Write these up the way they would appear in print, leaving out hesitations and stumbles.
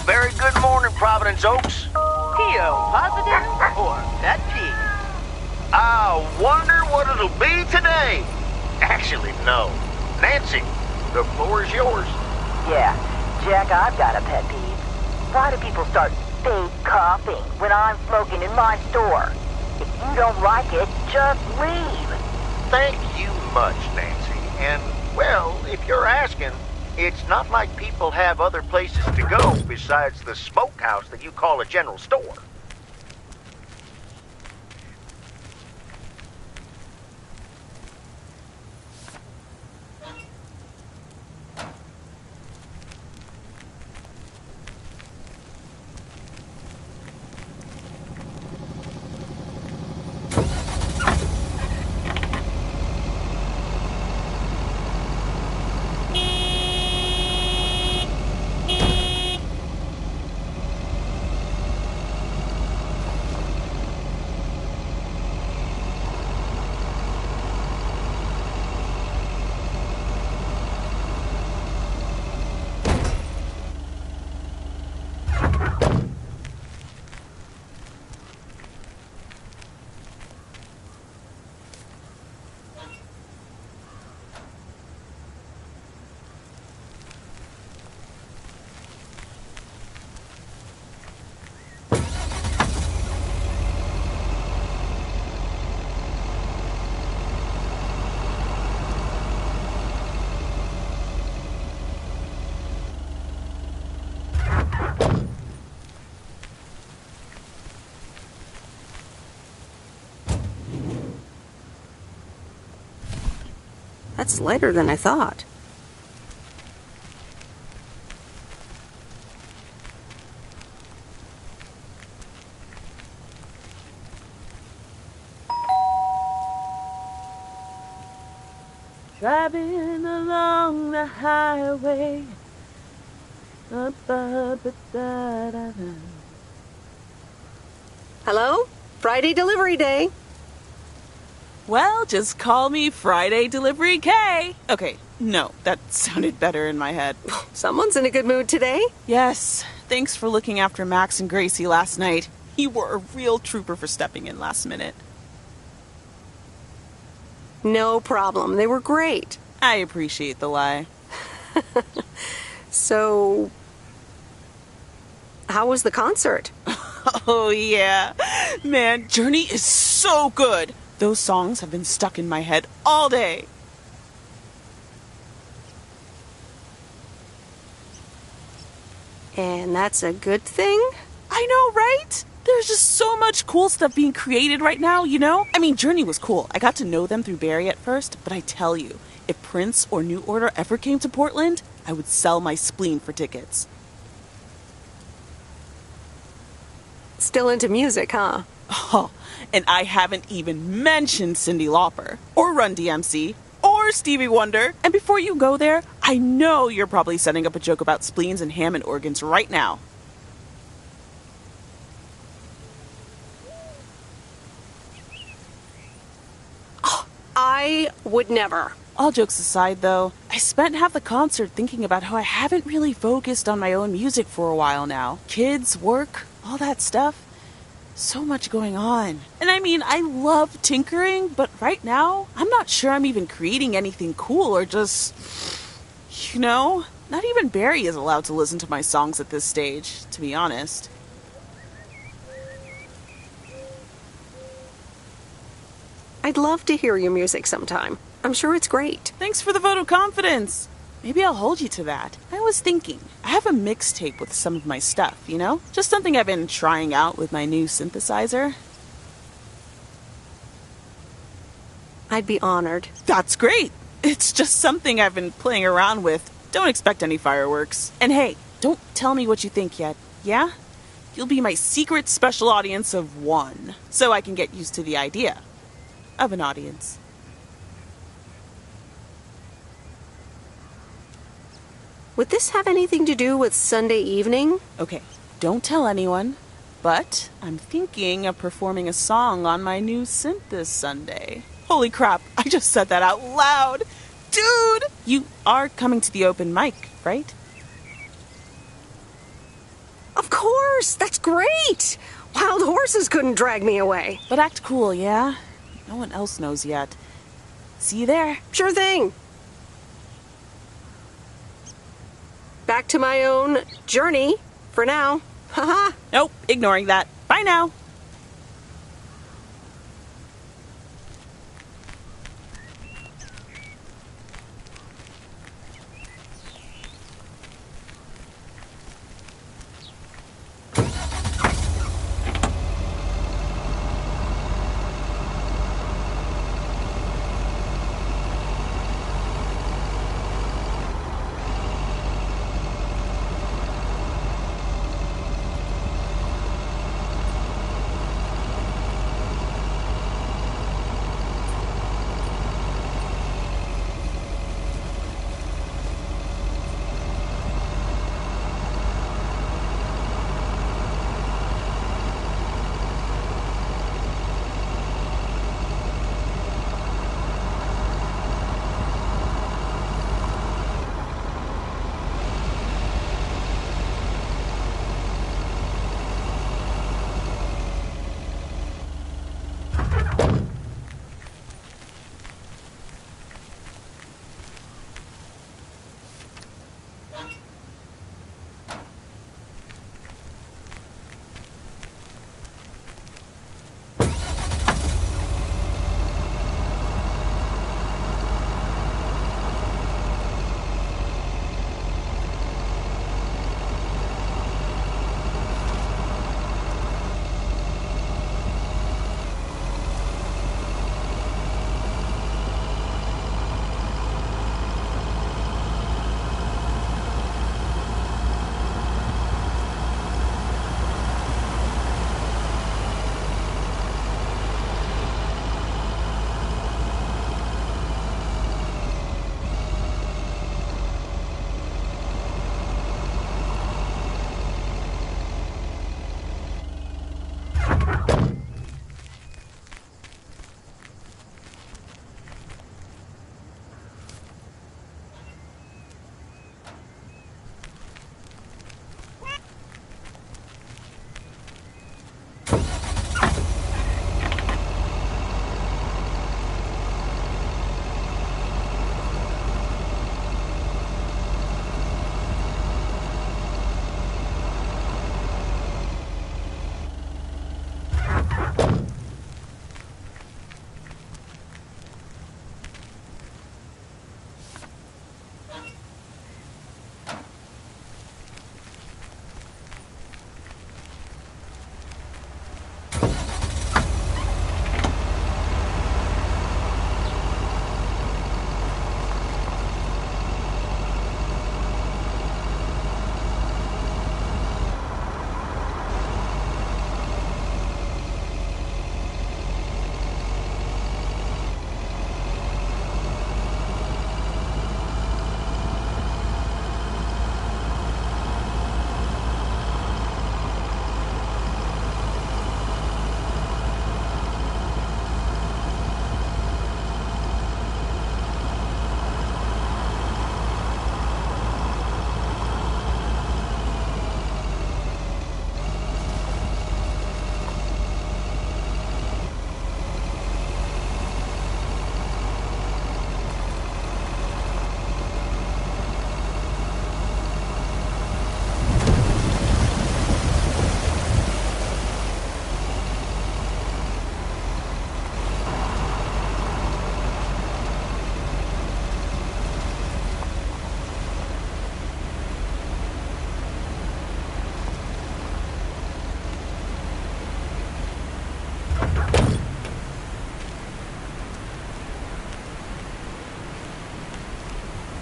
very good morning, Providence Oaks. P.O. positive or pet peeve? I wonder what it'll be today. Actually, no. Nancy, the floor is yours. Yeah, Jack, I've got a pet peeve. Why do people start fake coughing when I'm smoking in my store? If you don't like it, just leave. Thank you much, Nancy. And, well, if you're asking, it's not like people have other places to go besides the smokehouse that you call a general store. That's lighter than I thought. Driving along the highway. Hello? Friday delivery day. Well, just call me Friday Delivery K. Okay, no, that sounded better in my head. Someone's in a good mood today. Yes, thanks for looking after Max and Gracie last night. You were a real trooper for stepping in last minute. No problem. They were great. I appreciate the lie. So, how was the concert? Oh, yeah. Man, Journey is so good. Those songs have been stuck in my head all day. And that's a good thing? I know, right? There's just so much cool stuff being created right now, you know? I mean, Journey was cool. I got to know them through Barry at first, but I tell you, if Prince or New Order ever came to Portland, I would sell my spleen for tickets. Still into music, huh? Oh, and I haven't even mentioned Cyndi Lauper, or Run DMC, or Stevie Wonder. And before you go there, I know you're probably setting up a joke about spleens and Hammond organs right now. I would never. All jokes aside, though, I spent half the concert thinking about how I haven't really focused on my own music for a while now. Kids, work, all that stuff. So much going on. And I mean, I love tinkering, but right now, I'm not sure I'm even creating anything cool or just, you know, not even Barry is allowed to listen to my songs at this stage, to be honest. I'd love to hear your music sometime. I'm sure it's great. Thanks for the vote of confidence. Maybe I'll hold you to that. I was thinking, I have a mixtape with some of my stuff, you know? Just something I've been trying out with my new synthesizer. I'd be honored. That's great. It's just something I've been playing around with. Don't expect any fireworks. And hey, don't tell me what you think yet, yeah? You'll be my secret special audience of one, so I can get used to the idea of an audience. Would this have anything to do with Sunday evening? Okay, don't tell anyone, but I'm thinking of performing a song on my new synth this Sunday. Holy crap, I just said that out loud! Dude! You are coming to the open mic, right? course! That's great! Wild horses couldn't drag me away. But act cool, yeah? No one else knows yet. See you there. Sure thing. Back to my own journey for now. Haha. Nope, ignoring that. Bye now.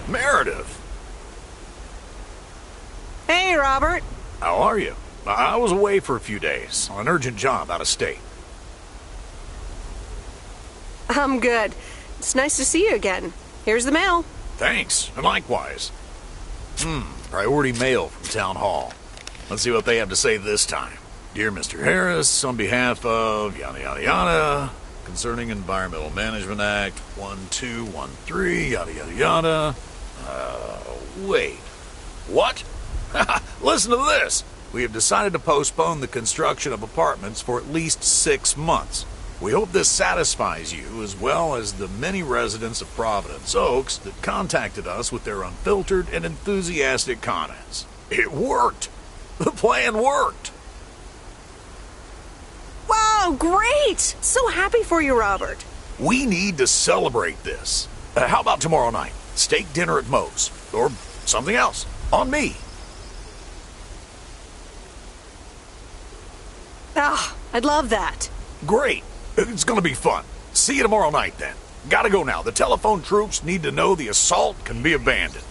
Meredith! Hey, Robert. How are you? I was away for a few days on an urgent job out of state. I'm good. It's nice to see you again. Here's the mail. Thanks, and likewise. Priority mail from Town Hall. Let's see what they have to say this time. Dear Mr. Harris, on behalf of yada yada yada, concerning Environmental Management Act 1213, yada yada yada. Wait. What? Listen to this. we have decided to postpone the construction of apartments for at least 6 months. We hope this satisfies you as well as the many residents of Providence Oaks that contacted us with their unfiltered and enthusiastic comments. It worked! The plan worked! Wow, great! So happy for you, Robert. We need to celebrate this. How about tomorrow night? Steak dinner at Moe's. Or something else. On me. Ah, I'd love that. Great. It's gonna be fun. See you tomorrow night then. Gotta go now. The telephone troops need to know the assault can be abandoned.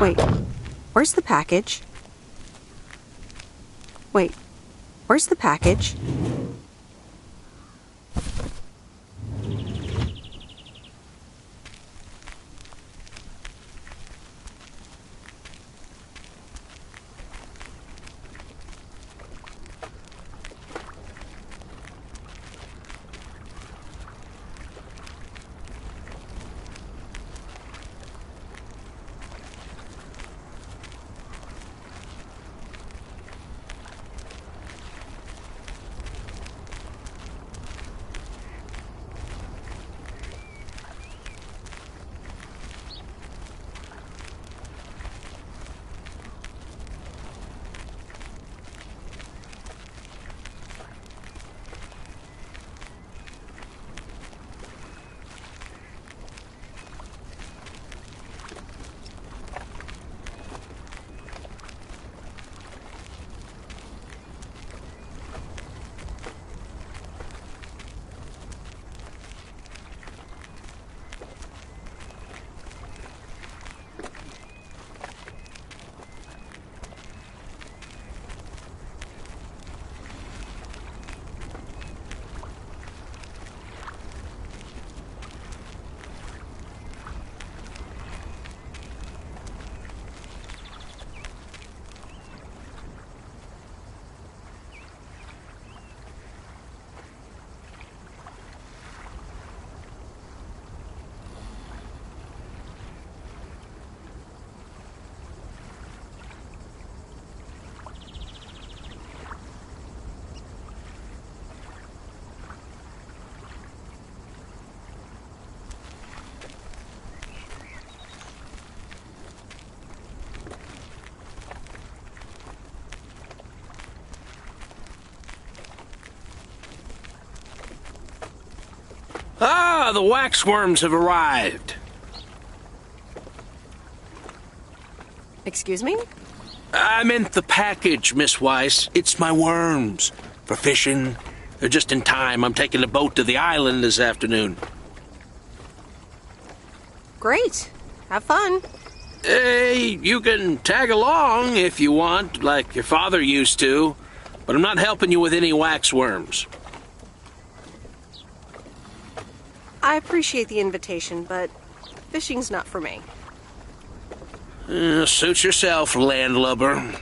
Wait, where's the package? Wait, where's the package? The waxworms have arrived. Excuse me? I meant the package, Miss Weiss. It's my worms. For fishing. They're just in time. I'm taking a boat to the island this afternoon. Great. Have fun. Hey, you can tag along if you want, like your father used to. But I'm not helping you with any waxworms. I appreciate the invitation, but fishing's not for me. Suit yourself, landlubber.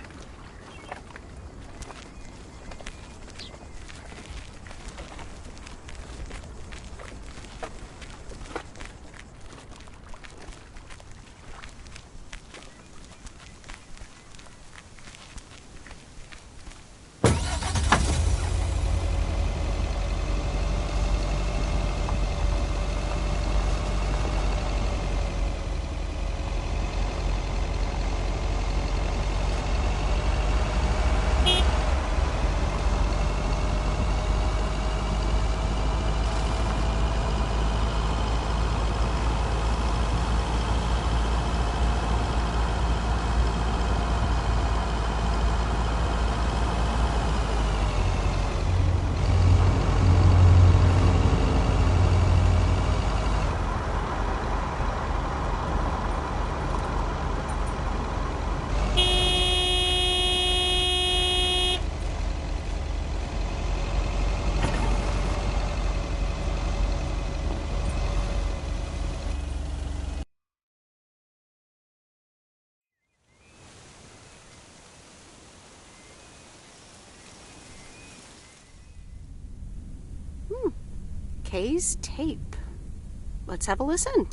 Kay's tape. Let's have a listen.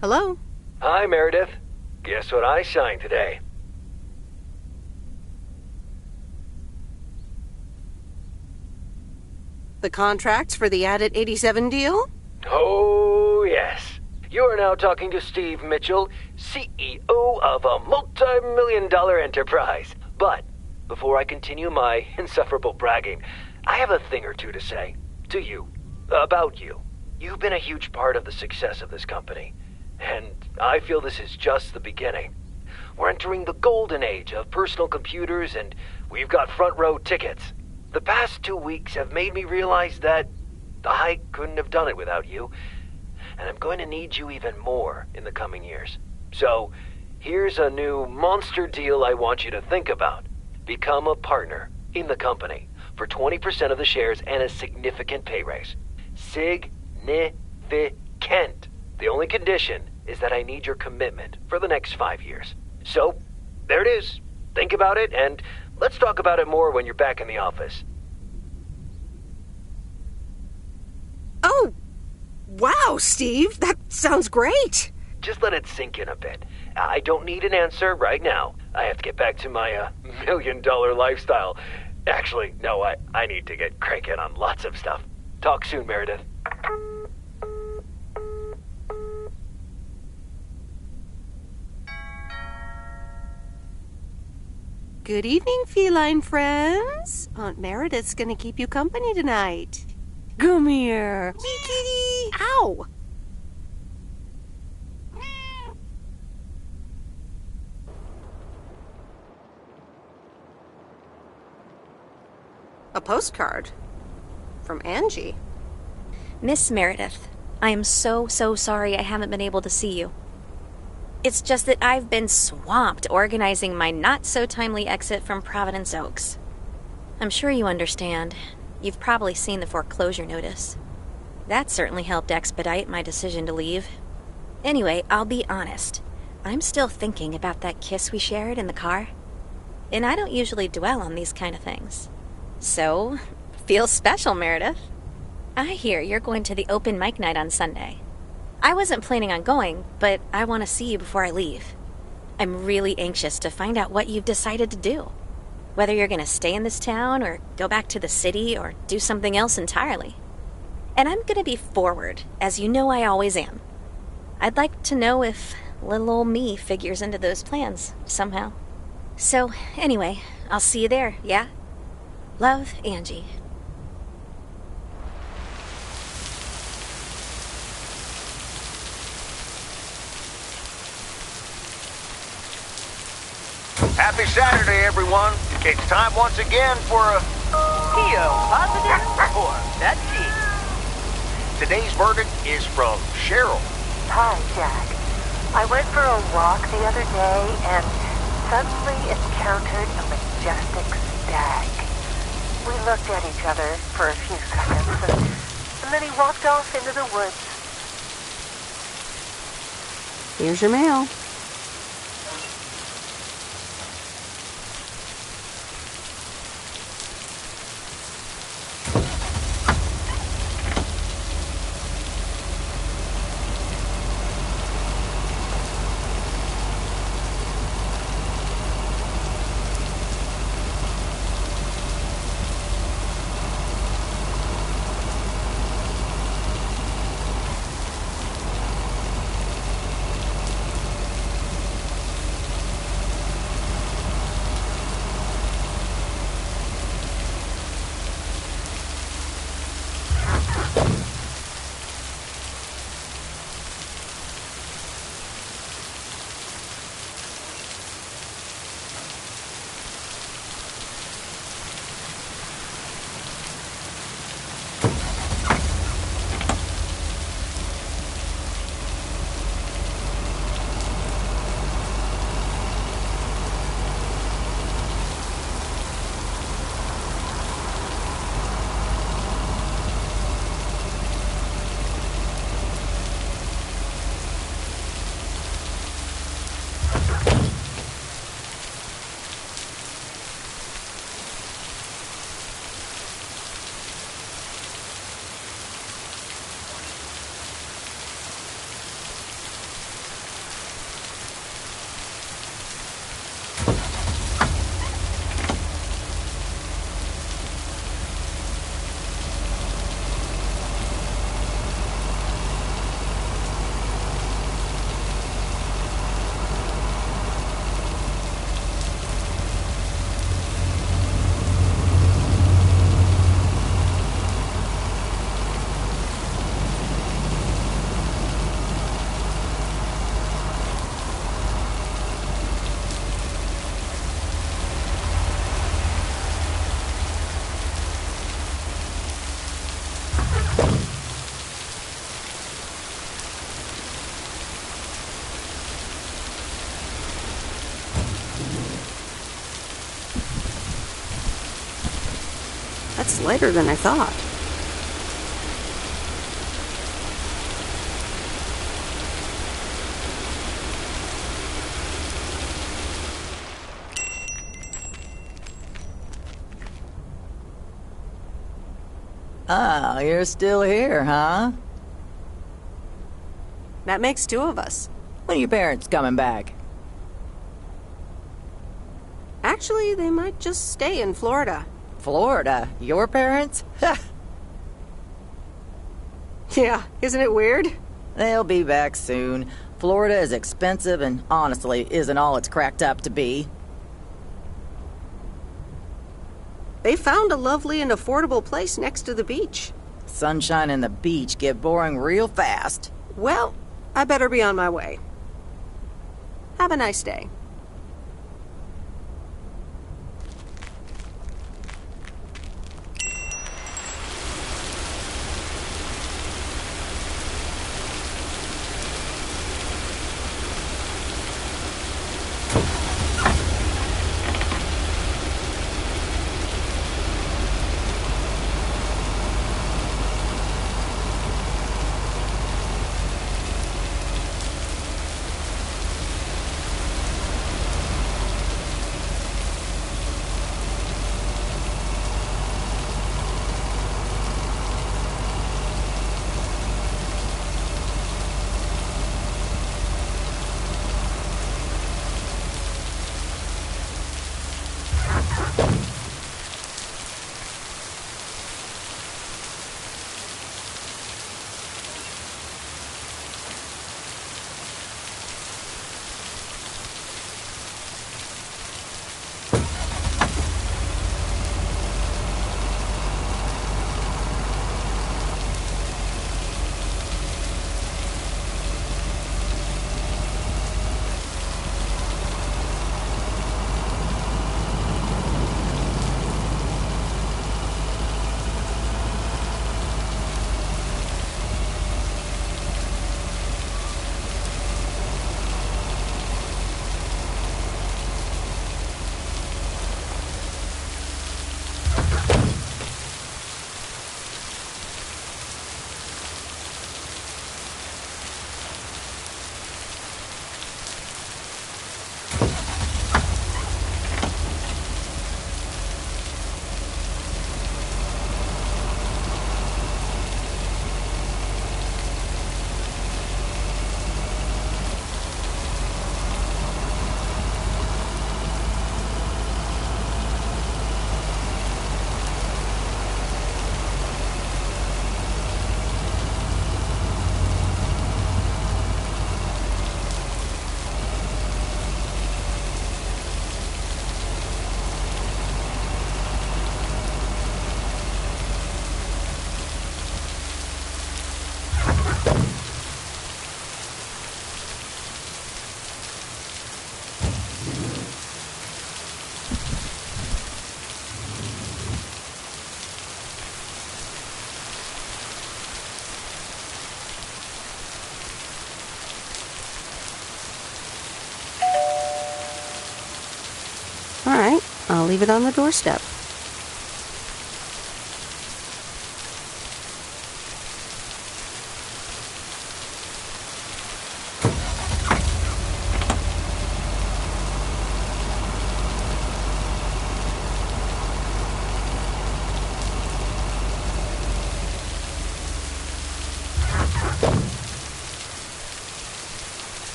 Hello? Hi, Meredith. Guess what I signed today? The contracts for the Addit 87 deal? Oh, yes. You are now talking to Steve Mitchell, CEO of a multi-million-dollar enterprise. But before I continue my insufferable bragging, I have a thing or two to say to you, about you. You've been a huge part of the success of this company. And I feel this is just the beginning. We're entering the golden age of personal computers, and we've got front row tickets. The past 2 weeks have made me realize that I couldn't have done it without you, and I'm going to need you even more in the coming years. So, here's a new monster deal I want you to think about. Become a partner in the company for 20% of the shares and a significant pay raise. Significant. The only condition is that I need your commitment for the next 5 years. So, there it is. Think about it, and let's talk about it more when you're back in the office. Oh, wow, Steve. That sounds great. Just let it sink in a bit. I don't need an answer right now. I have to get back to my million-dollar lifestyle. Actually, no, I need to get cranking on lots of stuff. Talk soon, Meredith. Good evening, feline friends. Aunt Meredith's gonna keep you company tonight. Come here. Kitty. Ow! A postcard from Angie. Miss Meredith, I am so sorry I haven't been able to see you. It's just that I've been swamped organizing my not-so-timely exit from Providence Oaks. I'm sure you understand. You've probably seen the foreclosure notice. That certainly helped expedite my decision to leave. Anyway, I'll be honest. I'm still thinking about that kiss we shared in the car. And I don't usually dwell on these kind of things. So, feels special, Meredith. I hear you're going to the open mic night on Sunday. I wasn't planning on going, but I want to see you before I leave. I'm really anxious to find out what you've decided to do. Whether you're going to stay in this town, or go back to the city, or do something else entirely. And I'm going to be forward, as you know I always am. I'd like to know if little old me figures into those plans, somehow. So, anyway, I'll see you there, yeah? Love, Angie. Happy Saturday, everyone. It's time once again for a... Theo, positive or that tea? Today's verdict is from Cheryl. Hi, Jack. I went for a walk the other day and suddenly encountered a majestic stag. We looked at each other for a few seconds and then he walked off into the woods. Here's your mail. That's lighter than I thought. Ah, you're still here, huh? That makes two of us. When are your parents coming back? Actually, they might just stay in Florida. Florida? Your parents? Yeah, isn't it weird? They'll be back soon. Florida is expensive and honestly isn't all it's cracked up to be. They found a lovely and affordable place next to the beach. Sunshine and the beach get boring real fast. Well, I better be on my way. Have a nice day. leave it on the doorstep.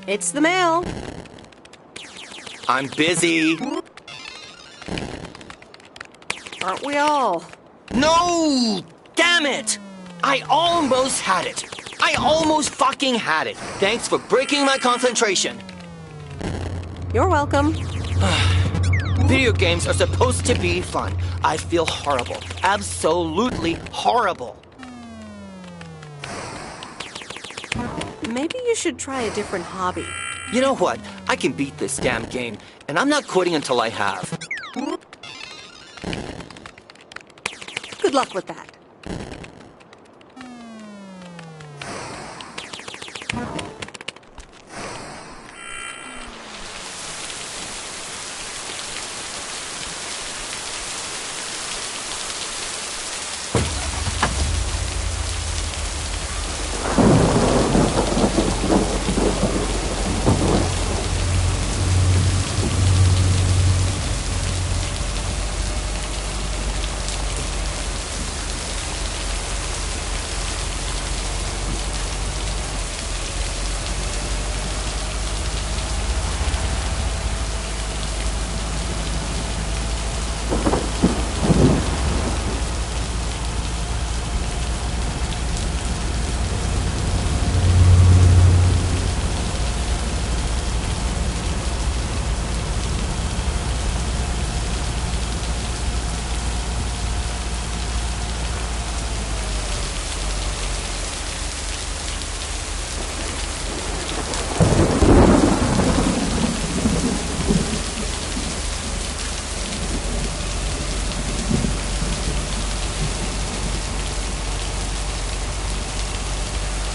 It's the mail. I'm busy. Aren't we all? No! Damn it! I almost had it. I almost fucking had it. Thanks for breaking my concentration. You're welcome. Video games are supposed to be fun. I feel horrible. Absolutely horrible. Maybe you should try a different hobby. You know what? I can beat this damn game, and I'm not quitting until I have. Good luck with that.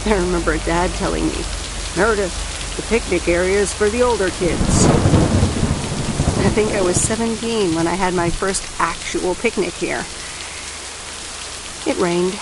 I remember Dad telling me, Meredith, the picnic area is for the older kids. I think I was 17 when I had my first actual picnic here. It rained.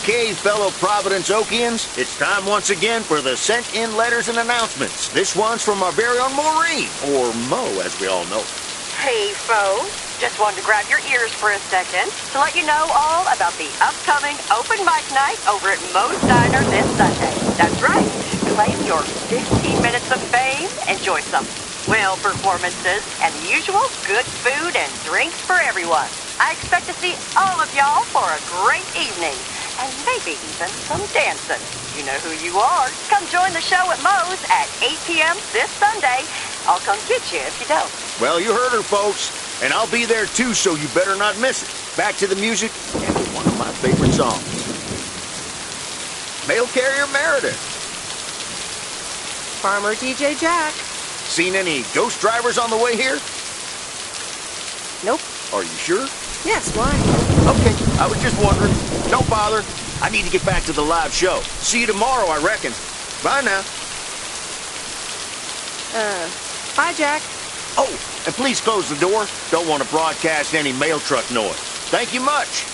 Okay, fellow Providence Okians, it's time once again for the sent-in letters and announcements. This one's from our very own Maureen, or Mo, as we all know. Hey, folks. Just wanted to grab your ears for a second to let you know all about the upcoming open mic night over at Moe's Diner this Sunday. That's right. Claim your 15 minutes of fame. Enjoy some swell performances and the usual good food and drinks for everyone. I expect to see all of y'all for a great evening. And maybe even some dancing. You know who you are. Come join the show at Moe's at 8 p.m. this Sunday. I'll come get you if you don't. Well, you heard her, folks. And I'll be there too, so you better not miss it. Back to the music and to one of my favorite songs. Mail Carrier Meredith. Farmer DJ Jack. Seen any ghost drivers on the way here? Nope. Are you sure? Yes, why? Okay, I was just wondering. Don't bother. I need to get back to the live show. See you tomorrow, I reckon. Bye now. Bye, Jack. Oh, and please close the door. Don't want to broadcast any mail truck noise. Thank you much.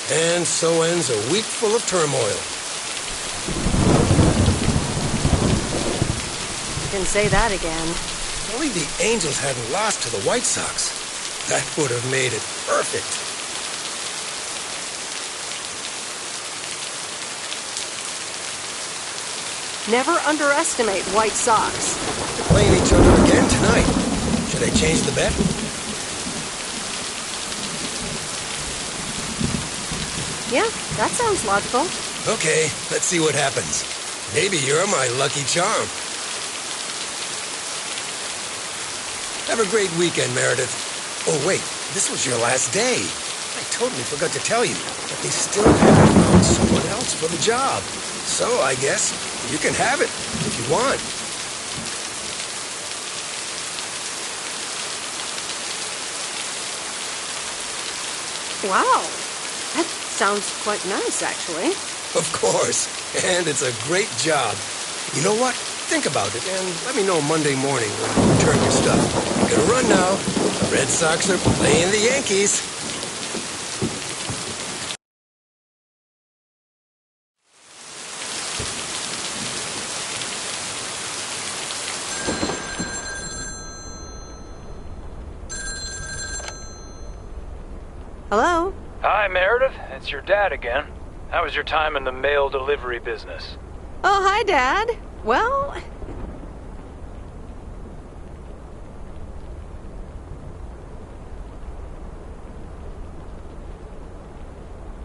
And so ends a week full of turmoil. You can say that again. If only the Angels hadn't lost to the White Sox. That would have made it perfect. Never underestimate White Sox. They're playing each other again tonight. Should I change the bet? Yeah, that sounds logical. Okay, let's see what happens. Maybe you're my lucky charm. Have a great weekend, Meredith. Oh, wait, this was your last day. I totally forgot to tell you, but they still haven't found someone else for the job. So I guess you can have it if you want. Wow, that sounds quite nice, actually. Of course, and it's a great job. You know what? Think about it and let me know Monday morning when you return your stuff. I'm gonna run now. The Red Sox are playing the Yankees. Hello? Hi, Meredith. It's your dad again. How was your time in the mail delivery business? Oh, hi, Dad. Well,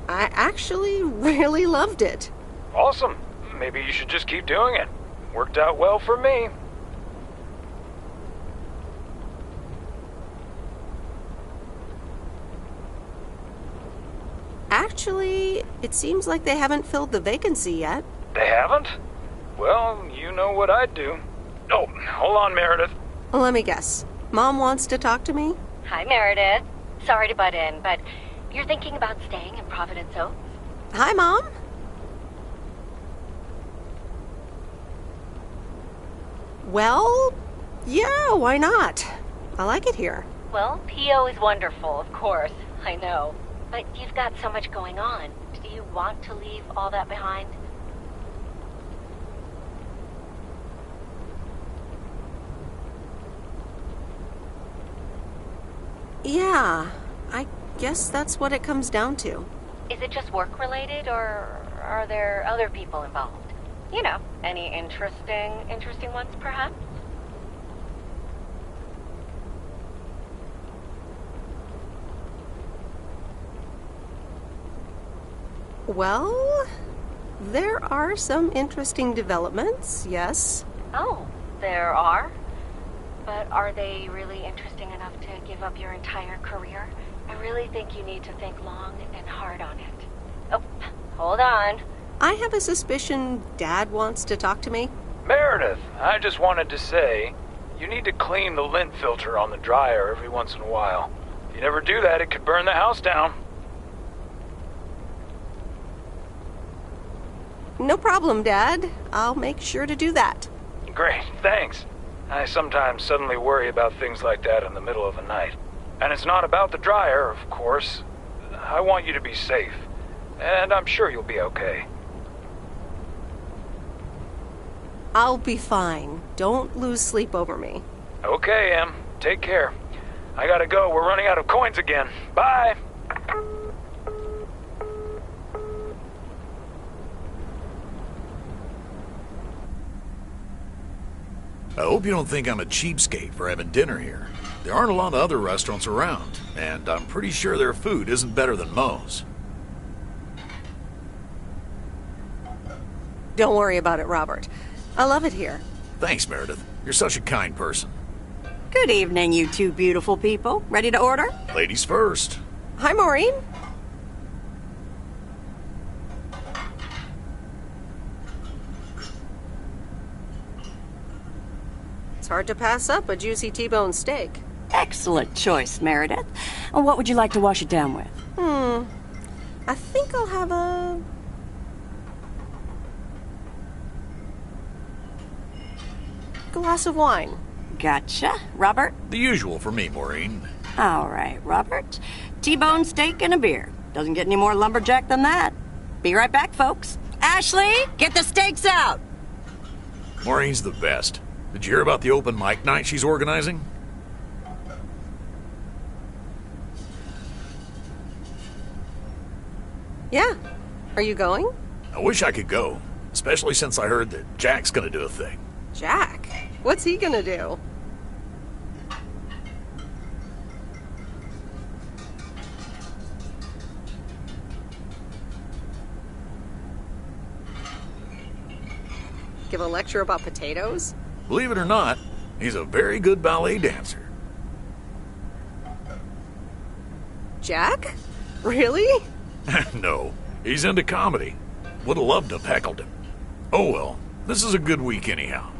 I actually really loved it. Awesome. Maybe you should just keep doing it. Worked out well for me. Actually, it seems like they haven't filled the vacancy yet. They haven't? Well, you know what I'd do. Oh, hold on, Meredith. Let me guess. Mom wants to talk to me? Hi, Meredith. Sorry to butt in, but you're thinking about staying in Providence Oaks? Hi, Mom. Well, yeah, why not? I like it here. Well, PO is wonderful, of course. I know. But you've got so much going on. Do you want to leave all that behind? Yeah, I guess that's what it comes down to. Is it just work-related, or are there other people involved? You know, any interesting ones, perhaps? Well, there are some interesting developments, yes. Oh, there are? But are they really interesting enough to give up your entire career? I really think you need to think long and hard on it. Oh, hold on. I have a suspicion Dad wants to talk to me. Meredith, I just wanted to say, you need to clean the lint filter on the dryer every once in a while. If you never do that, it could burn the house down. No problem, Dad. I'll make sure to do that. Great, thanks. I sometimes suddenly worry about things like that in the middle of the night. And it's not about the dryer, of course. I want you to be safe. And I'm sure you'll be okay. I'll be fine. Don't lose sleep over me. Okay, Em. Take care. I gotta go. We're running out of coins again. Bye! I hope you don't think I'm a cheapskate for having dinner here. There aren't a lot of other restaurants around, and I'm pretty sure their food isn't better than Moe's. Don't worry about it, Robert. I love it here. Thanks, Meredith. You're such a kind person. Good evening, you two beautiful people. Ready to order? Ladies first. Hi, Maureen. It's hard to pass up a juicy T-bone steak. Excellent choice, Meredith. And what would you like to wash it down with? I think I'll have a... glass of wine. Gotcha. Robert? The usual for me, Maureen. All right, Robert. T-bone steak and a beer. Doesn't get any more lumberjack than that. Be right back, folks. Ashley, get the stakes out! Maureen's the best. Did you hear about the open mic night she's organizing? Yeah. Are you going? I wish I could go, especially since I heard that Jack's gonna do a thing. Jack? What's he gonna do? Give a lecture about potatoes? Believe it or not, he's a very good ballet dancer. Jack? Really? No, he's into comedy. Would have loved to have heckled him. Oh well, this is a good week anyhow.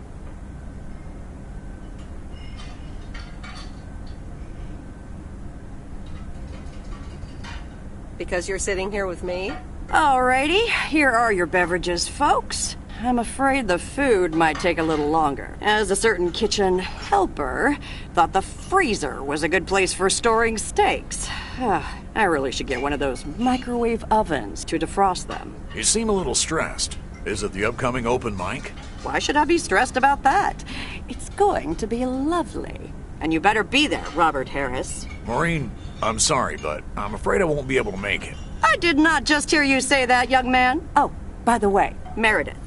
Because you're sitting here with me? Alrighty, here are your beverages, folks. I'm afraid the food might take a little longer, as a certain kitchen helper thought the freezer was a good place for storing steaks. I really should get one of those microwave ovens to defrost them. You seem a little stressed. Is it the upcoming open mic? Why should I be stressed about that? It's going to be lovely. And you better be there, Robert Harris. Maureen, I'm sorry, but I'm afraid I won't be able to make it. I did not just hear you say that, young man. Oh, by the way, Meredith,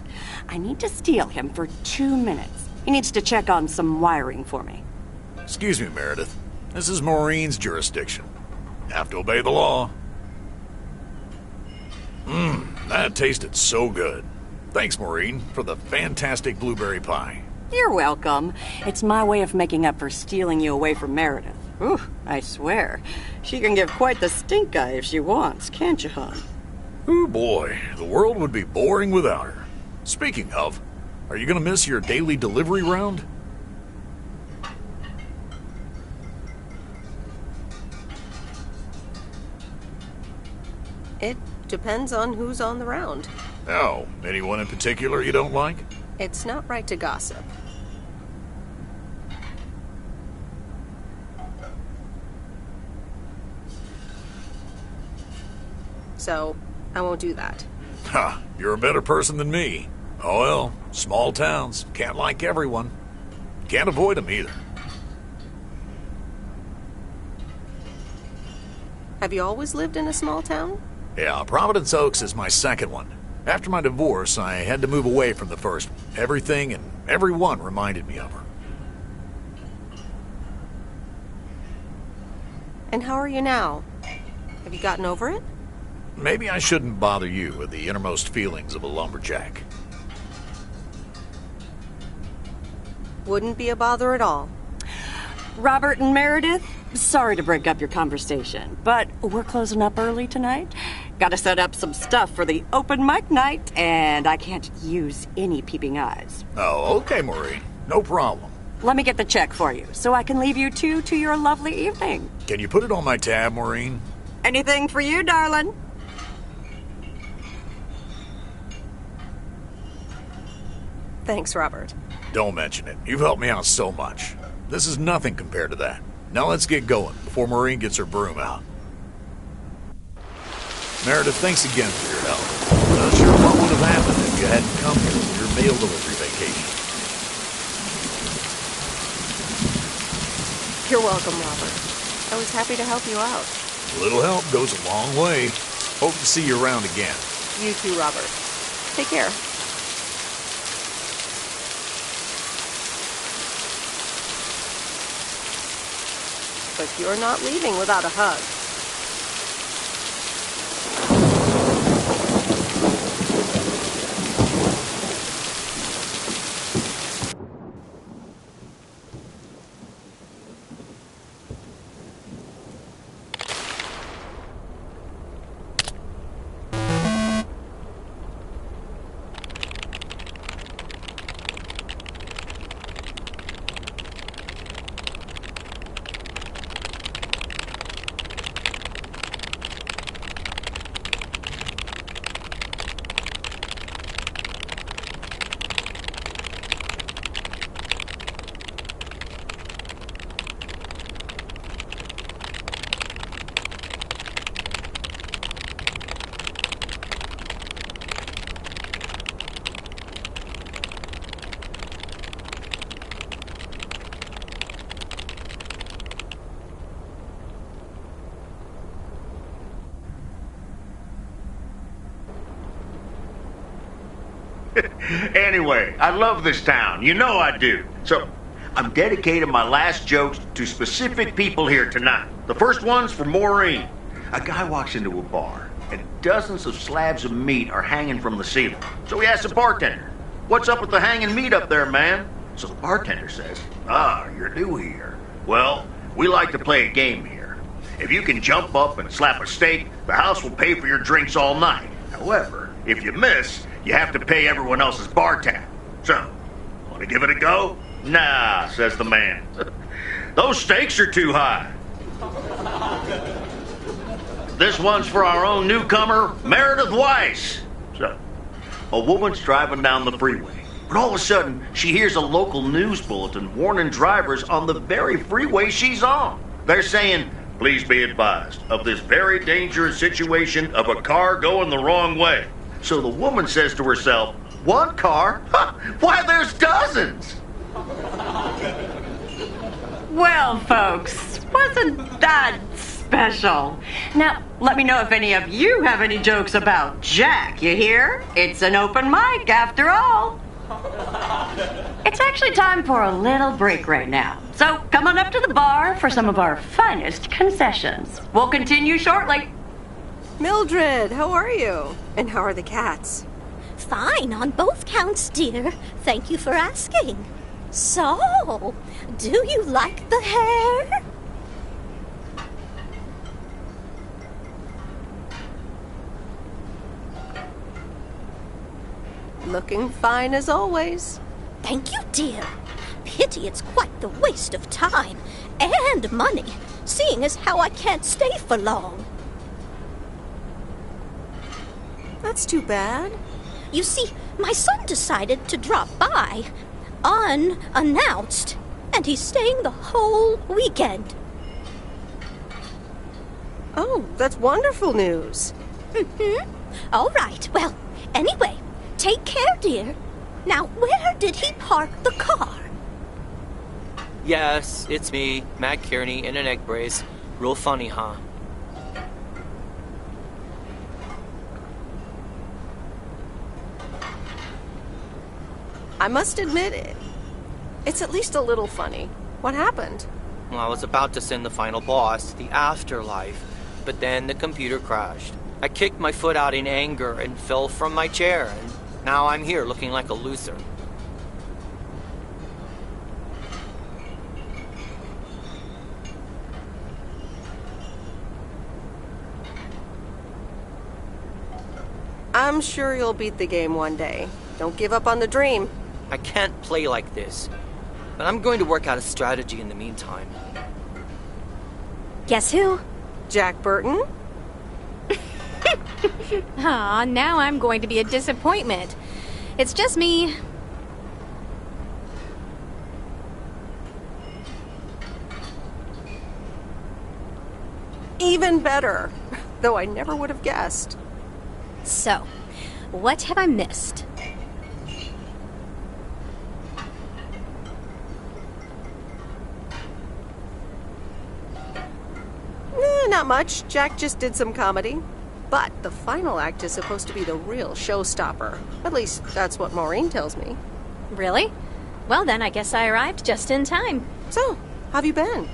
I need to steal him for 2 minutes. He needs to check on some wiring for me. Excuse me, Meredith. This is Maureen's jurisdiction. Have to obey the law. That tasted so good. Thanks, Maureen, for the fantastic blueberry pie. You're welcome. It's my way of making up for stealing you away from Meredith. Ooh, I swear. She can give quite the stink eye if she wants, can't you, hon? Oh boy, the world would be boring without her. Speaking of, are you gonna miss your daily delivery round? It depends on who's on the round. Oh, anyone in particular you don't like? It's not right to gossip. So, I won't do that. Ha, you're a better person than me. Oh well, small towns, can't like everyone. Can't avoid them either. Have you always lived in a small town? Yeah, Providence Oaks is my second one. After my divorce, I had to move away from the first one. Everything and everyone reminded me of her. And how are you now? Have you gotten over it? Maybe I shouldn't bother you with the innermost feelings of a lumberjack. Wouldn't be a bother at all. Robert and Meredith, sorry to break up your conversation, but we're closing up early tonight. Gotta set up some stuff for the open mic night, and I can't use any peeping eyes. Oh, okay, Maureen. No problem. Let me get the check for you, so I can leave you two to your lovely evening. Can you put it on my tab, Maureen? Anything for you, darling. Thanks, Robert. Don't mention it. You've helped me out so much. This is nothing compared to that. Now let's get going before Maureen gets her broom out. Meredith, thanks again for your help. Not sure what would have happened if you hadn't come here for your mail delivery vacation. You're welcome, Robert. I was happy to help you out. A little help goes a long way. Hope to see you around again. You too, Robert. Take care. But you're not leaving without a hug. Anyway, I love this town. You know I do. So, I'm dedicating my last jokes to specific people here tonight. The first one's for Maureen. A guy walks into a bar, and dozens of slabs of meat are hanging from the ceiling. So he asks the bartender, "What's up with the hanging meat up there, man?" So the bartender says, "You're new here. Well, we like to play a game here. If you can jump up and slap a steak, the house will pay for your drinks all night. However, if you miss, you have to pay everyone else's bar tab. So, want to give it a go?" "Nah," says the man. "Those stakes are too high." This one's for our own newcomer, Meredith Weiss. So, a woman's driving down the freeway, but all of a sudden, she hears a local news bulletin warning drivers on the very freeway she's on. They're saying, "Please be advised of this very dangerous situation of a car going the wrong way." So the woman says to herself, "One car? Why, there's dozens!" Well, folks, wasn't that special? Now, let me know if any of you have any jokes about Jack, you hear? It's an open mic after all. It's actually time for a little break right now. So come on up to the bar for some of our finest concessions. We'll continue shortly. Mildred, how are you? And how are the cats? Fine on both counts, dear. Thank you for asking. So, do you like the hair? Looking fine as always. Thank you, dear. Pity it's quite the waste of time and money, seeing as how I can't stay for long. That's too bad. You see, my son decided to drop by, unannounced, and he's staying the whole weekend. Oh, that's wonderful news. All right, well, anyway, take care, dear. Now, where did he park the car? Yes, it's me, Matt Kearney, in an egg brace. Real funny, huh? I must admit it's at least a little funny. What happened? Well, I was about to send the final boss, the afterlife, but then the computer crashed. I kicked my foot out in anger and fell from my chair, and now I'm here looking like a loser. I'm sure you'll beat the game one day. Don't give up on the dream. I can't play like this, but I'm going to work out a strategy in the meantime. Guess who? Jack Burton? Aw, now I'm going to be a disappointment. It's just me. Even better. Though I never would have guessed. So, what have I missed? Not much. Jack just did some comedy. But the final act is supposed to be the real showstopper. At least, that's what Maureen tells me. Really? Well then, I guess I arrived just in time. So, how have you been?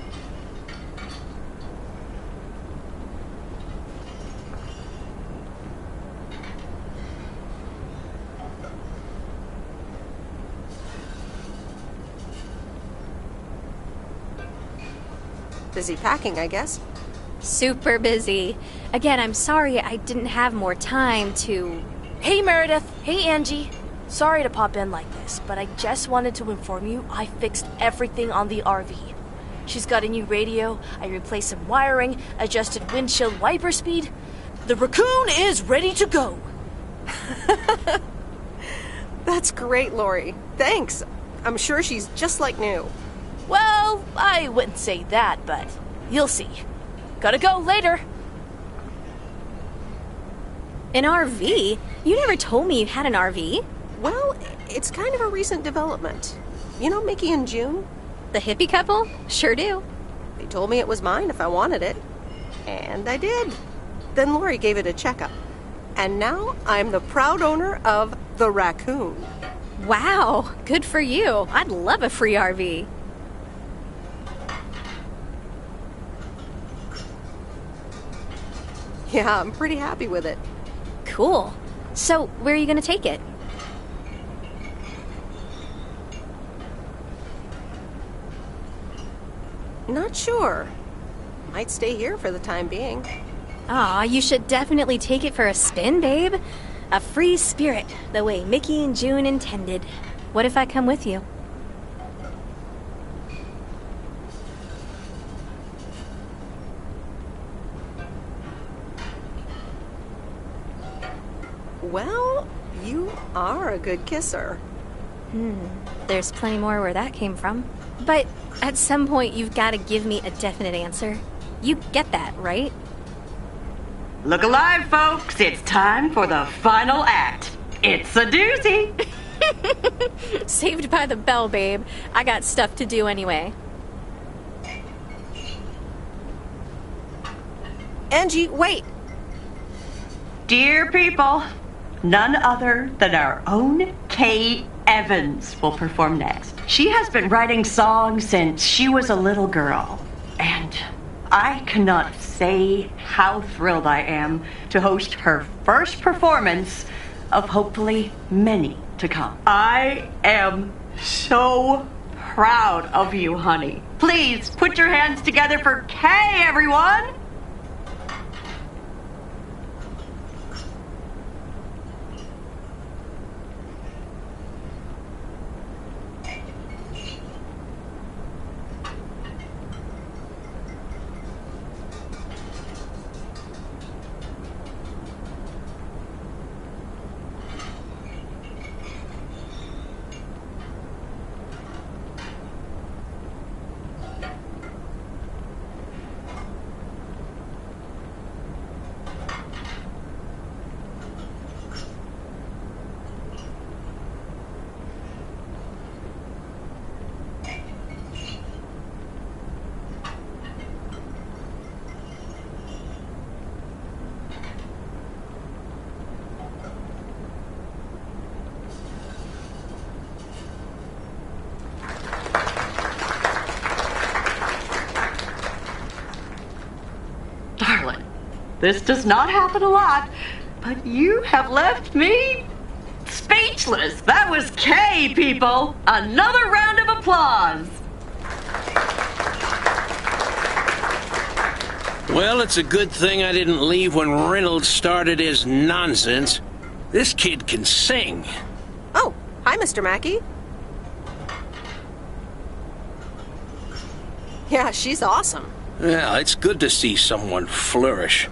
Busy packing, I guess. Super busy. Again, I'm sorry I didn't have more time to... Hey, Meredith. Hey, Angie. Sorry to pop in like this, but I just wanted to inform you I fixed everything on the RV. She's got a new radio, I replaced some wiring, adjusted windshield wiper speed. The raccoon is ready to go. That's great, Lori. Thanks. I'm sure she's just like new. Well, I wouldn't say that, but you'll see. Gotta go later. An RV? You never told me you had an RV. Well, it's kind of a recent development. You know Mickey and June? The hippie couple? Sure do. They told me it was mine if I wanted it. And I did. Then Lori gave it a checkup. And now I'm the proud owner of the Raccoon. Wow, good for you. I'd love a free RV. Yeah, I'm pretty happy with it. Cool. So, where are you going to take it? Not sure. Might stay here for the time being. Aw, you should definitely take it for a spin, babe. A free spirit, the way Mickey and June intended. What if I come with you? Well, you are a good kisser. There's plenty more where that came from. But at some point, you've got to give me a definite answer. You get that, right? Look alive, folks. It's time for the final act. It's a doozy. Saved by the bell, babe. I got stuff to do anyway. Angie, wait. Dear people, none other than our own Kay Evans will perform next. She has been writing songs since she was a little girl, and I cannot say how thrilled I am to host her first performance of hopefully many to come. I am so proud of you, honey. Please put your hands together for Kay, everyone! Darling, this does not happen a lot, but you have left me speechless. That was Kay, people. Another round of applause. Well, it's a good thing I didn't leave when Reynolds started his nonsense. This kid can sing. Oh, hi, Mr. Mackey. Yeah, she's awesome. Yeah, it's good to see someone flourish,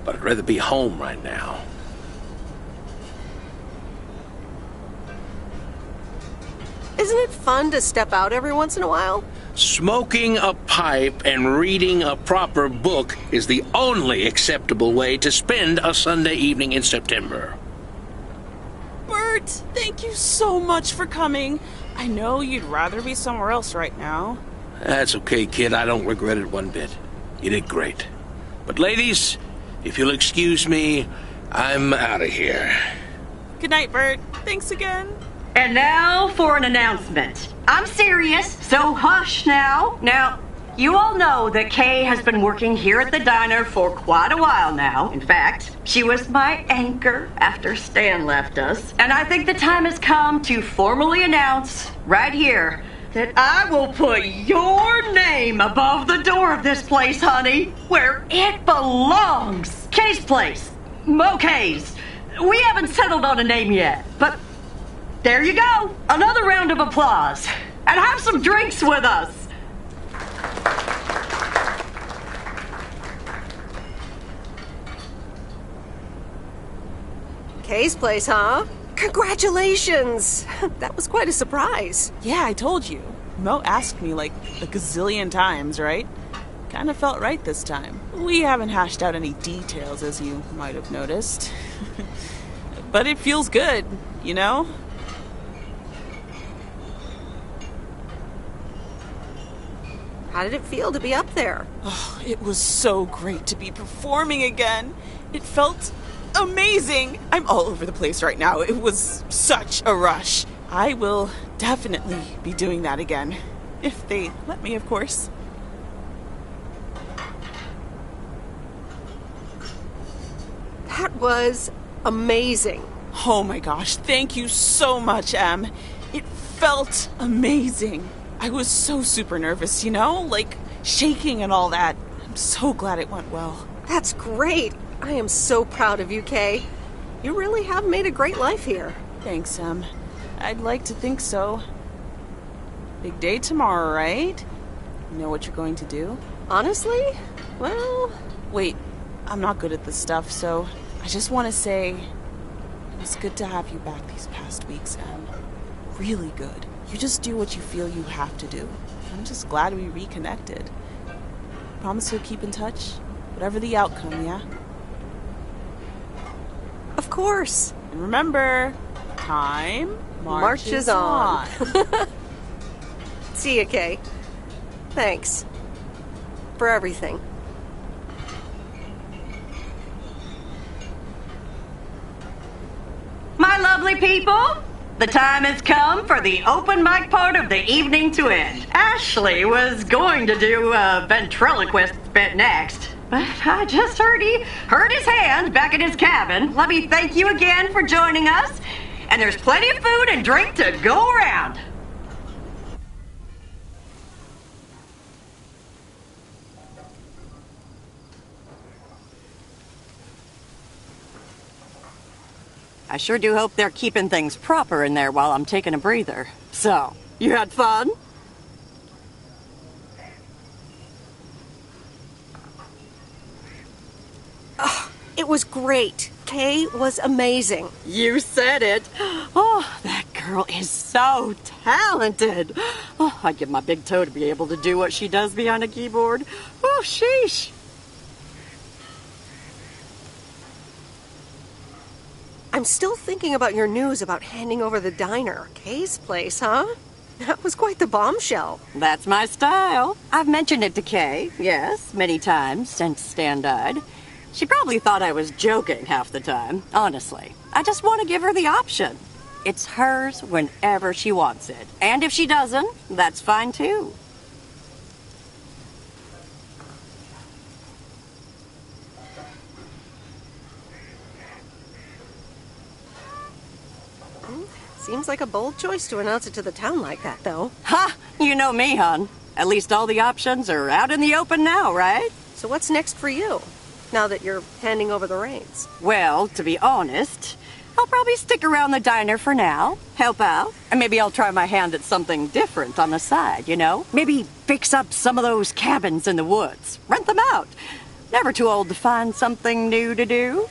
but I'd rather be home right now. Isn't it fun to step out every once in a while? Smoking a pipe and reading a proper book is the only acceptable way to spend a Sunday evening in September. Bert, thank you so much for coming. I know you'd rather be somewhere else right now. That's okay, kid. I don't regret it one bit. You did great. But ladies, if you'll excuse me, I'm out of here. Good night, Bert. Thanks again. And now for an announcement. I'm serious, so hush now. Now, you all know that Kay has been working here at the diner for quite a while now. In fact, she was my anchor after Stan left us. And I think the time has come to formally announce right here that I will put your name above the door of this place, honey, where it belongs. Kay's Place. Mo Kay's. We haven't settled on a name yet, but there you go. Another round of applause. And have some drinks with us. Kay's Place, huh? Congratulations! That was quite a surprise. Yeah, I told you. Mo asked me like a gazillion times, right? Kinda felt right this time. We haven't hashed out any details, as you might have noticed. But it feels good, you know? How did it feel to be up there? Oh, it was so great to be performing again. It felt amazing! I'm all over the place right now. It was such a rush. I will definitely be doing that again. If they let me, of course. That was amazing. Oh my gosh, thank you so much, Em. It felt amazing. I was so super nervous, you know? Like, shaking and all that. I'm so glad it went well. That's great. I am so proud of you, Kay. You really have made a great life here. Thanks, Em. I'd like to think so. Big day tomorrow, right? You know what you're going to do? Honestly? Well... Wait, I'm not good at this stuff, so I just want to say it was good to have you back these past weeks, Em. Really good. You just do what you feel you have to do. I'm just glad we reconnected. Promise we'll keep in touch, whatever the outcome, yeah? Of course. And remember, time marches on. See you, Kay. Thanks. For everything. My lovely people, the time has come for the open mic part of the evening to end. Ashley was going to do a ventriloquist bit next, but I just heard he hurt his hand back in his cabin. Let me thank you again for joining us, and there's plenty of food and drink to go around. I sure do hope they're keeping things proper in there while I'm taking a breather. So, you had fun? Oh, it was great. Kay was amazing. You said it. Oh, that girl is so talented. Oh, I'd give my big toe to be able to do what she does behind a keyboard. Oh, sheesh. I'm still thinking about your news about handing over the diner. Kay's place, huh? That was quite the bombshell. That's my style. I've mentioned it to Kay, yes, many times since Stan died. She probably thought I was joking half the time, honestly. I just want to give her the option. It's hers whenever she wants it. And if she doesn't, that's fine too. Seems like a bold choice to announce it to the town like that, though. Ha! You know me, hon. At least all the options are out in the open now, right? So what's next for you, now that you're handing over the reins? Well, to be honest, I'll probably stick around the diner for now, help out, and maybe I'll try my hand at something different on the side, you know? Maybe fix up some of those cabins in the woods, rent them out. Never too old to find something new to do.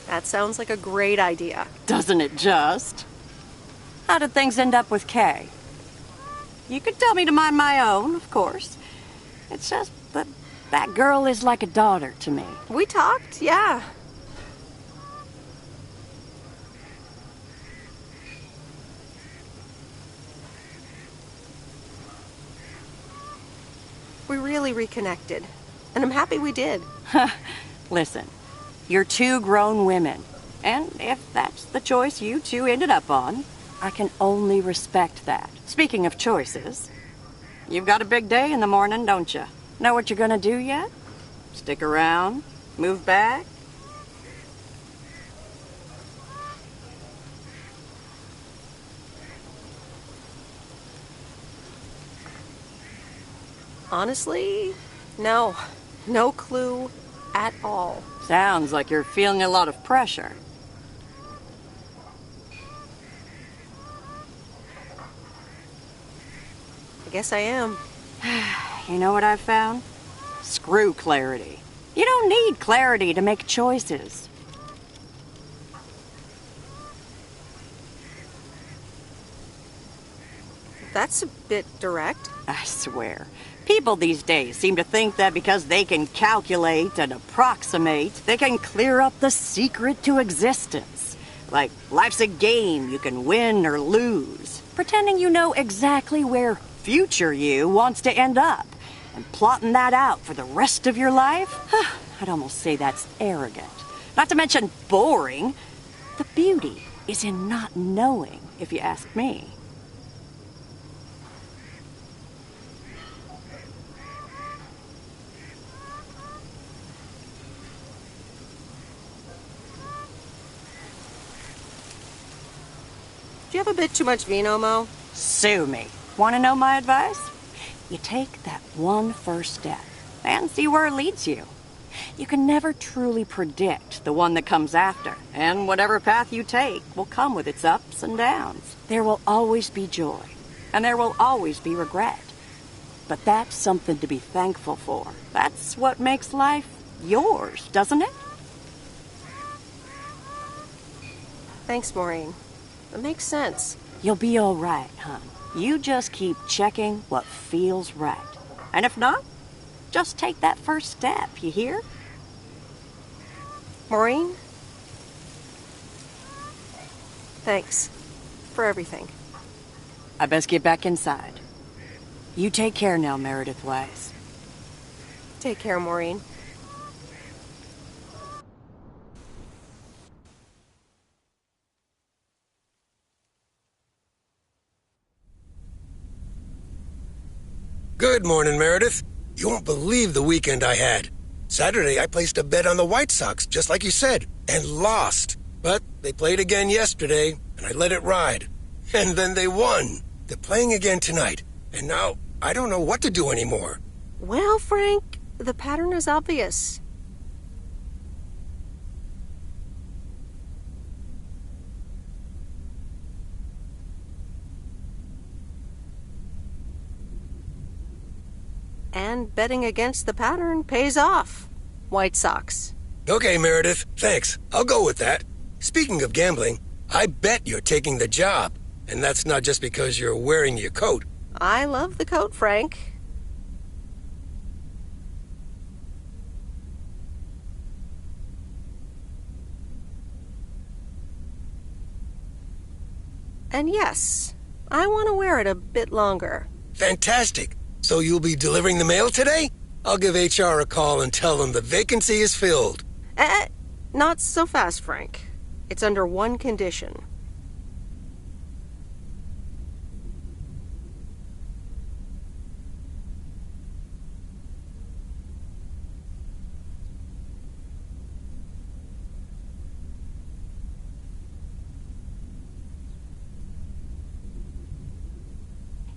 That sounds like a great idea. Doesn't it just? How did things end up with Kay? You could tell me to mind my own, of course. It's just that that girl is like a daughter to me. We talked, yeah. We really reconnected, and I'm happy we did. Listen. You're two grown women, and if that's the choice you two ended up on, I can only respect that. Speaking of choices, you've got a big day in the morning, don't you? Know what you're gonna do yet? Stick around? Move back? Honestly, no. No clue at all. Sounds like you're feeling a lot of pressure. I guess I am. You know what I've found? Screw clarity. You don't need clarity to make choices. That's a bit direct. I swear. People these days seem to think that because they can calculate and approximate, they can clear up the secret to existence. Like life's a game, you can win or lose. Pretending you know exactly where future you wants to end up. and plotting that out for the rest of your life? I'd almost say that's arrogant. Not to mention boring. The beauty is in not knowing, if you ask me. Do you have a bit too much vino, Mo? Sue me. Want to know my advice? You take that one first step and see where it leads you. You can never truly predict the one that comes after, and whatever path you take will come with its ups and downs. There will always be joy, and there will always be regret. But that's something to be thankful for. That's what makes life yours, doesn't it? Thanks, Maureen. It makes sense. You'll be all right, hon. You just keep checking what feels right. And if not, just take that first step, you hear? Maureen? Thanks for everything. I best get back inside. You take care now, Meredith Wise. Take care, Maureen. Good morning, Meredith. You won't believe the weekend I had. Saturday, I placed a bet on the White Sox, just like you said, and lost. But they played again yesterday, and I let it ride. And then they won. They're playing again tonight, and now I don't know what to do anymore. Well, Frank, the pattern is obvious. And betting against the pattern pays off. White Sox. Okay, Meredith, thanks. I'll go with that. Speaking of gambling, I bet you're taking the job. And that's not just because you're wearing your coat. I love the coat, Frank. And yes, I want to wear it a bit longer. Fantastic. So you'll be delivering the mail today? I'll give HR a call and tell them the vacancy is filled. Not so fast, Frank. It's under one condition.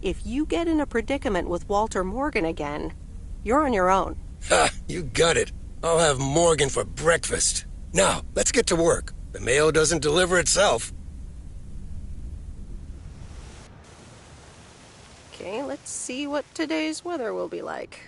If you get in a predicament with Walter Morgan again, you're on your own. Ha, you got it. I'll have Morgan for breakfast. Now, let's get to work. The mail doesn't deliver itself. Okay, let's see what today's weather will be like.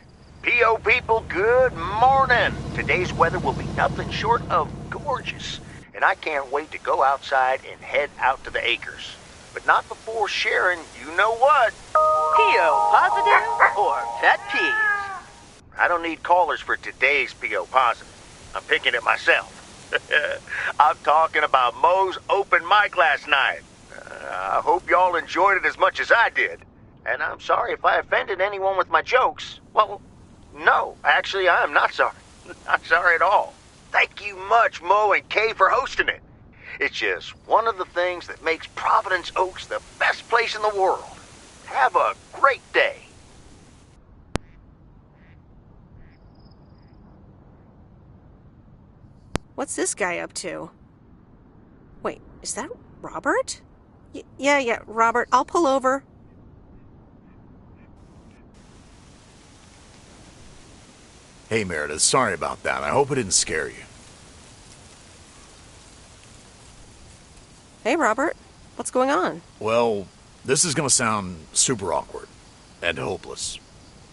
P.O. people, good morning. Today's weather will be nothing short of gorgeous, and I can't wait to go outside and head out to the acres. But not before sharing, you know what? P.O. positive or pet peeves? I don't need callers for today's P.O. positive. I'm picking it myself. I'm talking about Mo's open mic last night. I hope y'all enjoyed it as much as I did. And I'm sorry if I offended anyone with my jokes. Well, no, actually, I'm not sorry. Not sorry at all. Thank you much, Mo and Kay, for hosting it. It's just one of the things that makes Providence Oaks the best place in the world. Have a great day. What's this guy up to? Wait, is that Robert? Yeah, Robert, I'll pull over. Hey, Meredith, sorry about that. I hope it didn't scare you. Hey, Robert, what's going on? Well, this is going to sound super awkward and hopeless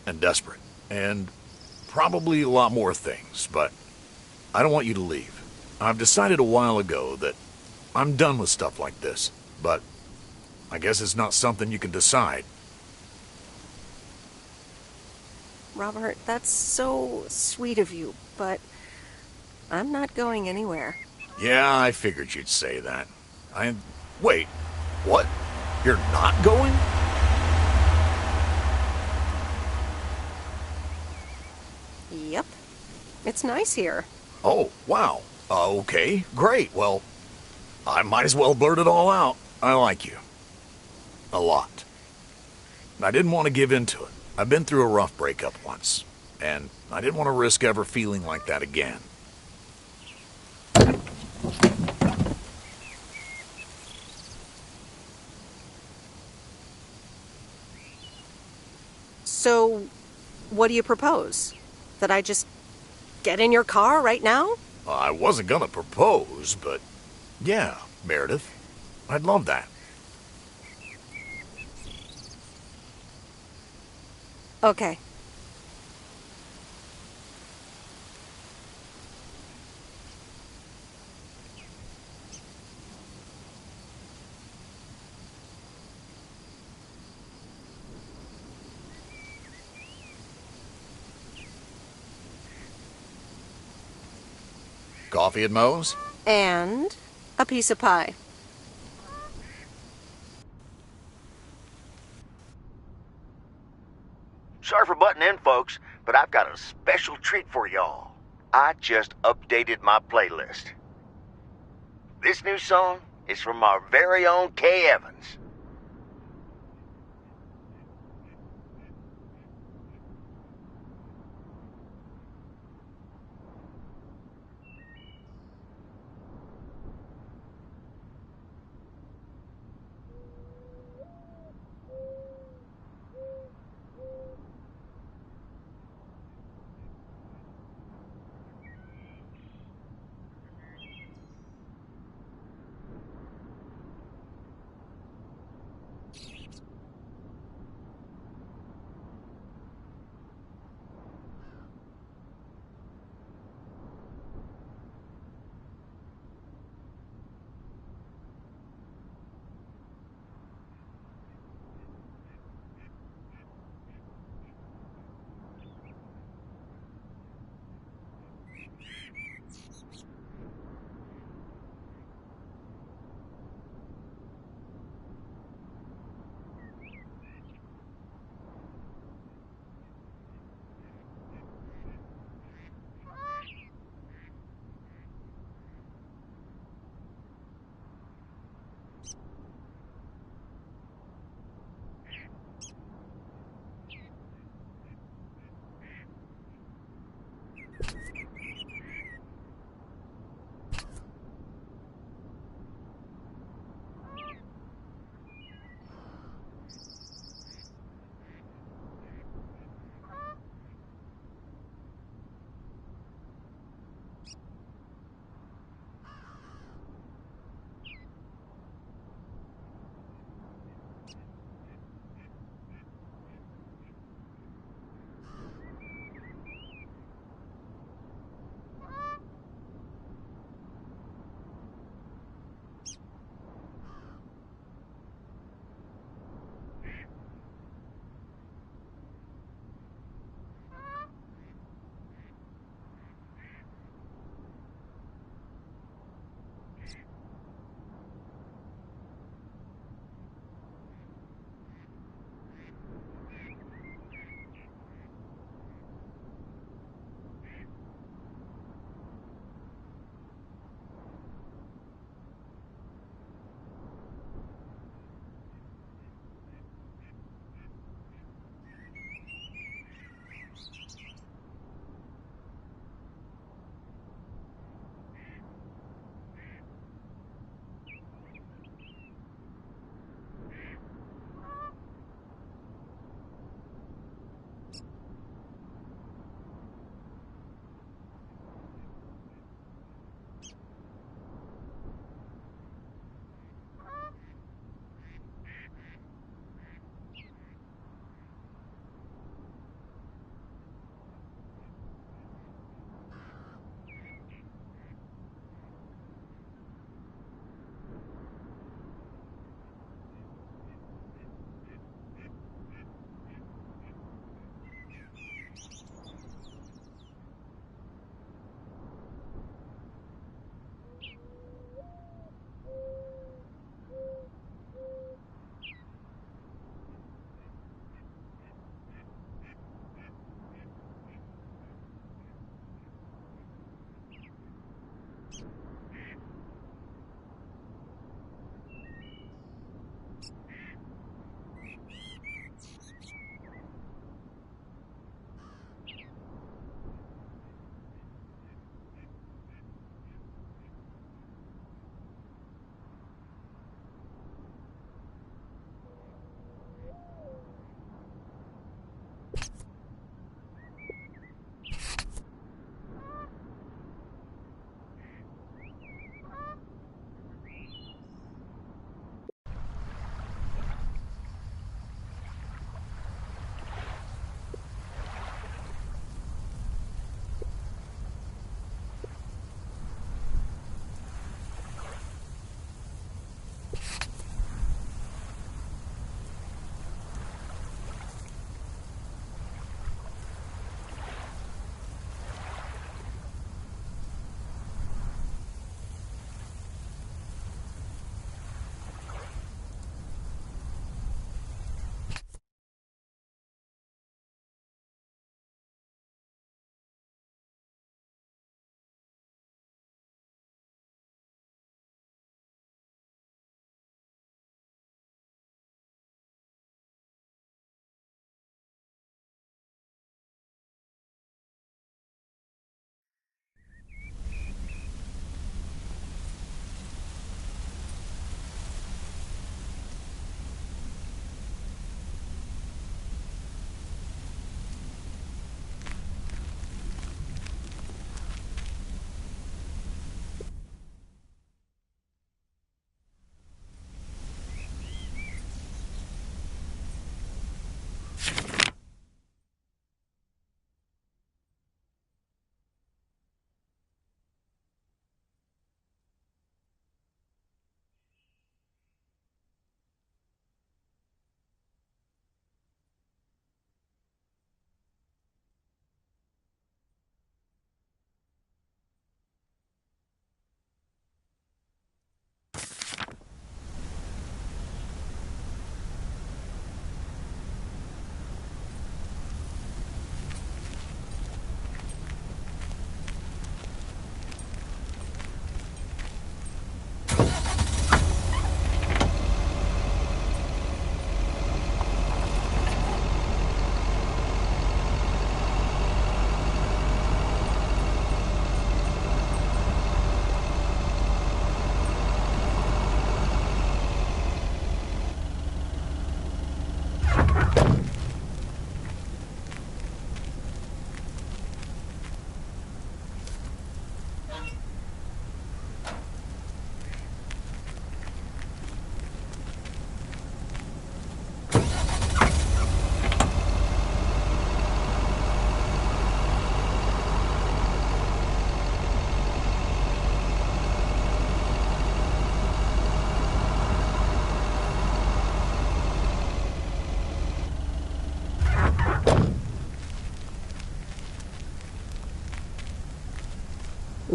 and desperate and probably a lot more things, but I don't want you to leave. I've decided a while ago that I'm done with stuff like this, but I guess it's not something you can decide. Robert, that's so sweet of you, but I'm not going anywhere. Yeah, I figured you'd say that. Wait, what? You're not going? It's nice here. Oh, wow. Okay, great. Well, I might as well blurt it all out. I like you. A lot. I didn't want to give in to it. I've been through a rough breakup once, and I didn't want to risk ever feeling like that again. So, what do you propose? That I just get in your car right now? I wasn't gonna propose, but yeah, Meredith. I'd love that. Okay. Coffee at Moe's? And a piece of pie. Sorry for butting in, folks, but I've got a special treat for y'all. I just updated my playlist. This new song is from our very own Kay Evans.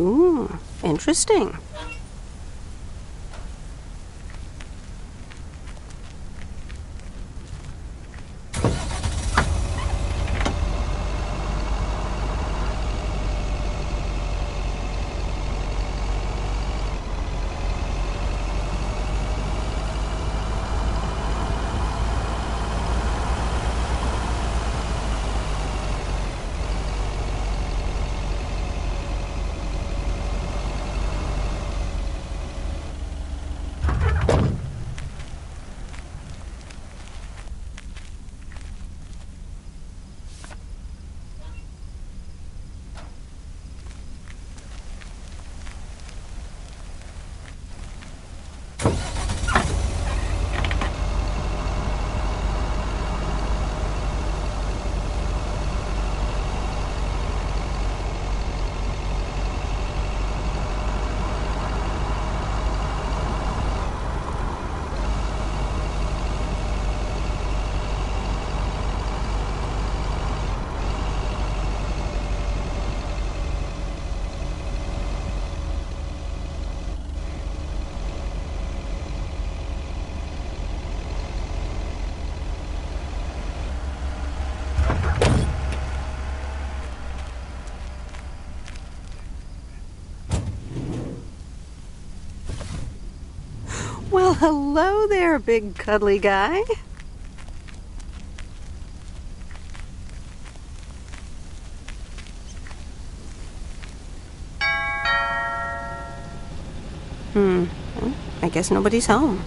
Ooh, interesting. Well, hello there, big cuddly guy. Well, I guess nobody's home.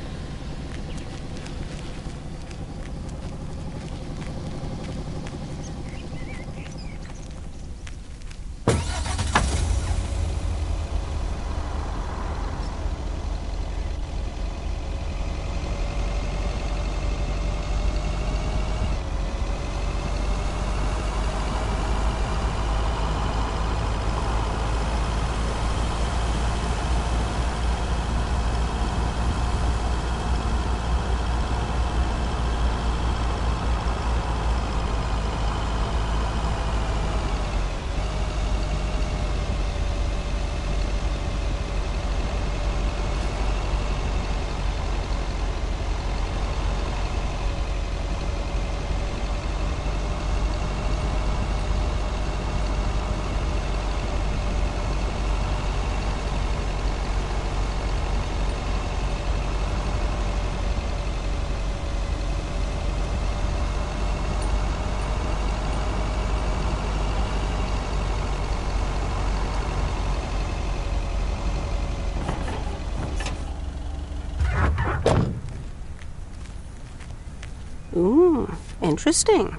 Ooh, interesting.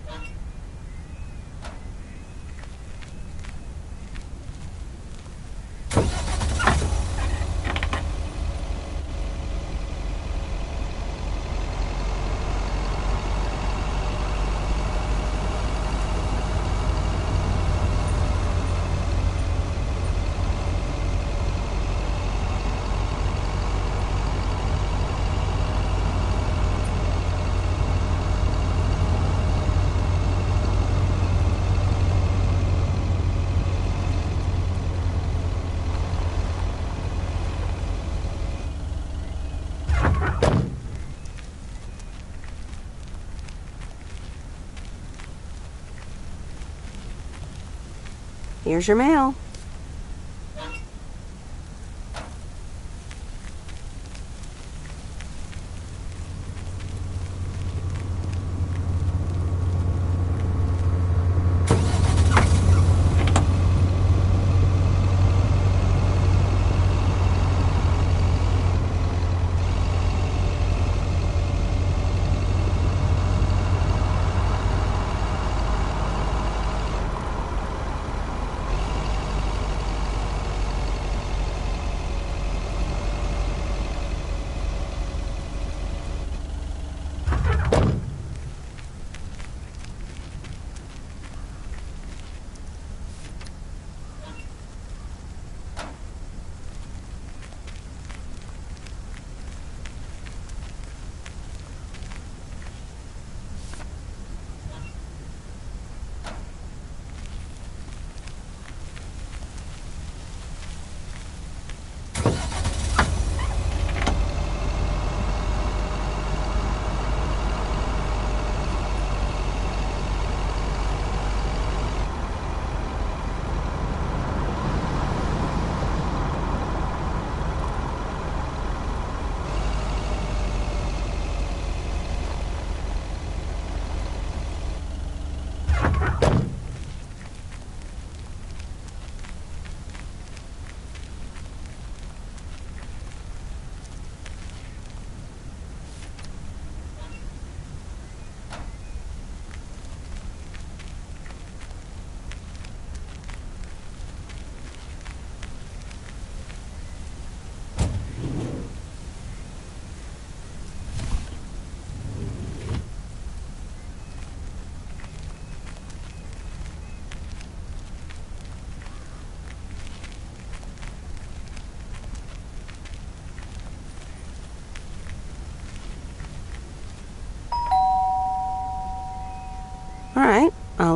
Here's your mail.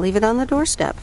leave it on the doorstep.